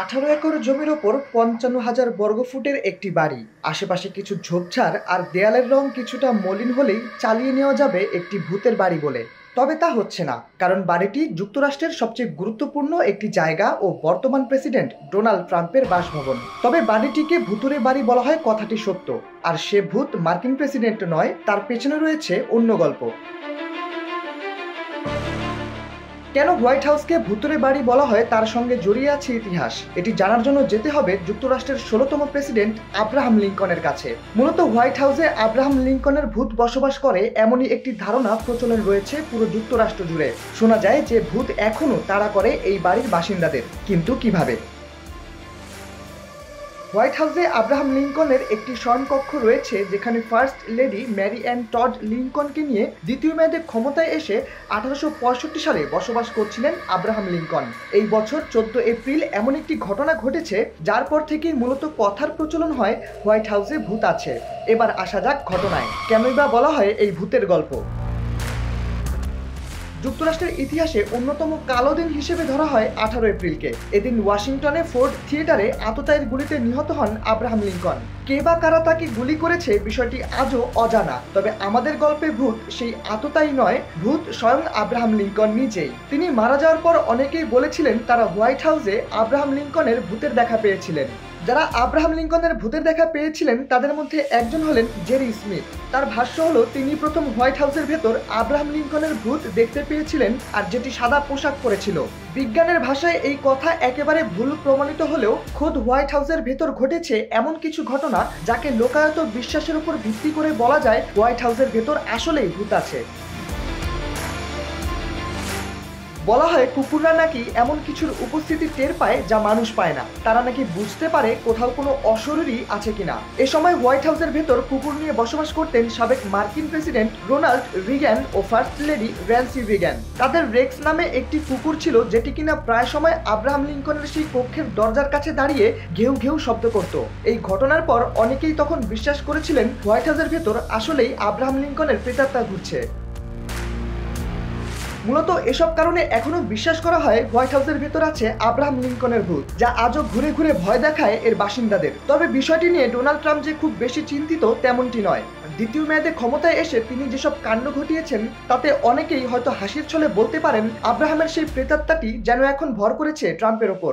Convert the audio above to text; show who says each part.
Speaker 1: 18 acre জমির ওপর 55,000 বর্গফুটের একটি বাড়ি, আশেপাশে কিছু ঝোপঝাড় আর দেয়ালের রং কিছুটা মলিন হলেই চালিয়ে নেওয়া যাবে একটি ভূতের বাড়ি বলে। তবে তা হচ্ছে না, কারণ বাড়িটি যুক্তরাষ্ট্রের সবচেয়ে গুরুত্বপূর্ণ একটি জায়গা ও বর্তমান প্রেসিডেন্ট ডোনাল্ড ট্রাম্পের বাসভবন। তবে বাড়িটিকে ভূতুরে বাড়ি বলা হয় কথাটি সত্য, আর সে ভূত মার্কিন প্রেসিডেন্ট নয়, তার পেছনে রয়েছে অন্য গল্প। কেন হোয়াইট হাউসকে ভুতুরে বাড়ি বলা হয় তার সঙ্গে জড়িয়ে আছে ইতিহাস। এটি জানার জন্য যেতে হবে যুক্তরাষ্ট্রের 16তম প্রেসিডেন্ট আব্রাহাম লিঙ্কনের কাছে। মূলত হোয়াইট হাউসে আব্রাহাম লিঙ্কনের ভূত বসবাস করে এমনই একটি ধারণা প্রচলন রয়েছে পুরো যুক্তরাষ্ট্র জুড়ে। শোনা যায় যে ভূত এখনও তাড়া করে এই বাড়ির বাসিন্দাদের, কিন্তু কিভাবে? হোয়াইট হাউসে আব্রাহাম লিঙ্কনের একটি শয়নকক্ষ রয়েছে, যেখানে first lady Mary Ann Todd লিঙ্কনকে নিয়ে দ্বিতীয় মেয়াদে ক্ষমতায় এসে 1865 সালে বসবাস করছিলেন আব্রাহাম লিঙ্কন। এই বছর 14 এপ্রিল এমন একটি ঘটনা ঘটেছে যার পর থেকেই মূলত কথার প্রচলন হয় হোয়াইট হাউসে ভূত আছে। এবার আসা যাক ঘটনায়। কেনই বা বলা হয় এই ভূতের গল্প? যুক্তরাষ্ট্রের ইতিহাসে অন্যতম কালো দিন হিসেবে ধরা হয় 18 এপ্রিলকে। এদিন ওয়াশিংটনে ফোর্ড থিয়েটারে আততায়ীর গুলিতে নিহত হন আব্রাহাম লিঙ্কন। কে বা কারা তাকে গুলি করেছে বিষয়টি আজও অজানা। তবে আমাদের গল্পে ভূত সেই আততায়ী নয়, ভূত স্বয়ং আব্রাহাম লিঙ্কন নিজেই। তিনি মারা যাওয়ার পর অনেকেই বলেছিলেন তারা হোয়াইট হাউসে আব্রাহাম লিঙ্কনের ভূতের দেখা পেয়েছিলেন। যারা আব্রাহাম লিঙ্কনের ভূতের দেখা পেয়েছিলেন তাদের মধ্যে একজন হলেন জেরি স্মিথ। তার ভাষ্য হলো তিনি প্রথম হোয়াইট হাউসের ভেতর আব্রাহাম লিঙ্কনের ভূত দেখতে পেয়েছিলেন, আর যেটি সাদা পোশাক পরেছিল। বিজ্ঞানের ভাষায় এই কথা একেবারে ভুল প্রমাণিত হলেও খোদ হোয়াইট হাউসের ভেতর ঘটেছে এমন কিছু ঘটনা যাকে লোকায়ত বিশ্বাসের উপর ভিত্তি করে বলা যায় হোয়াইট হাউসের ভেতর আসলেই ভূত আছে। বলা হয় কুকুররা নাকি এমন কিছুর উপস্থিতি টের পায় যা মানুষ পায় না। তারা নাকি বুঝতে পারে কোথাও কোনো অশরীরী আছে কিনা। এ সময় হোয়াইট হাউসের ভেতর কুকুর নিয়ে বসবাস করতেন সাবেক মার্কিন প্রেসিডেন্ট রোনাল্ড রিগ্যান ও ফার্স্ট লেডি ন্যান্সি রিগ্যান। তাদের রেক্স নামে একটি কুকুর ছিল, যেটি কিনা প্রায় সময় আব্রাহাম লিঙ্কনের সেই কক্ষের দরজার কাছে দাঁড়িয়ে ঘেউ ঘেউ শব্দ করত। এই ঘটনার পর অনেকেই তখন বিশ্বাস করেছিলেন হোয়াইট হাউসের ভেতর আসলেই আব্রাহাম লিঙ্কনের প্রেতাত্মা ঘুরছে। মূলত এসব কারণে এখনো বিশ্বাস করা হয় হোয়াইট হাউসের ভেতর আছে আব্রাহাম লিঙ্কনের ভূত, যা আজও ঘুরে ঘুরে ভয় দেখায় এর বাসিন্দাদের। তবে বিষয়টি নিয়ে ডোনাল্ড ট্রাম্প যে খুব বেশি চিন্তিত তেমনটি নয়। দ্বিতীয় মেয়াদে ক্ষমতায় এসে তিনি যেসব কাণ্ড ঘটিয়েছেন তাতে অনেকেই হয়তো হাসির ছলে বলতে পারেন আব্রাহামের সেই প্রেতাত্মাটি যেন এখন ভর করেছে ট্রাম্পের ওপর।